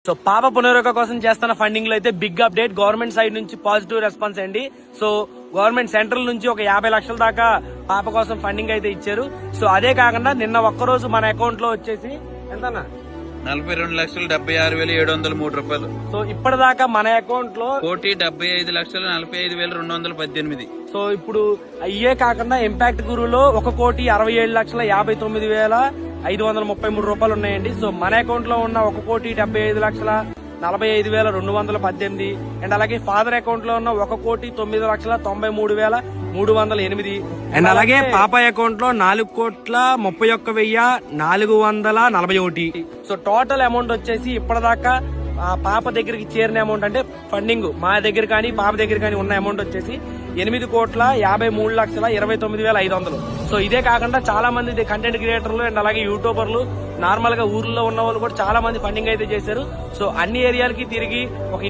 So పాప పునరుద్ధరణ కోసం చేస్తున్న ఫండింగ్ లో అయితే బిగ్ అప్డేట్, గవర్నమెంట్ సైడ్ నుంచి పాజిటివ్ రెస్పాన్స్ అండి. సో గవర్నమెంట్ సెంట్రల్ నుంచి ఒక 50 లక్షల దాకా పాప కోసం ఫండింగ్ అయితే ఇచ్చారు. సో అదే కాకుండా నిన్న ఒక్కరోజు మన అకౌంట్ లో వచ్చేసి ఎంతన్నా 42,76,703 సో ఇప్పటిదాకా మన అకౌంట్ లో 1,75,45,218. సో ఇప్పుడు అయ్యే కాకుండా ఇంపాక్ట్ గురువులో 1,67,59,533 రూపాయలు ఉన్నాయండి. సో మన అకౌంట్ లో ఉన్న 1,75,45,218 అండ్ అలాగే ఫాదర్ అకౌంట్ లో ఉన్న 1,09,93,308 అండ్ అలాగే పాప అకౌంట్ లో 4,31,441. సో టోటల్ అమౌంట్ వచ్చేసి ఇప్పటిదాకా పాప దగ్గరికి చేరిన అమౌంట్ అంటే ఫండింగ్ మా దగ్గర కానీ పాప దగ్గర కానీ ఉన్న అమౌంట్ వచ్చేసి 8,53,29,500. సో ఇదే కాకుండా చాలా మంది కంటెంట్ క్రియేటర్లు అండ్ అలాగే యూట్యూబర్లు నార్మల్ గా ఊర్లో ఉన్న వాళ్ళు కూడా చాలా మంది ఫండింగ్ అయితే చేశారు. సో అన్ని ఏరియాలకి తిరిగి ఒక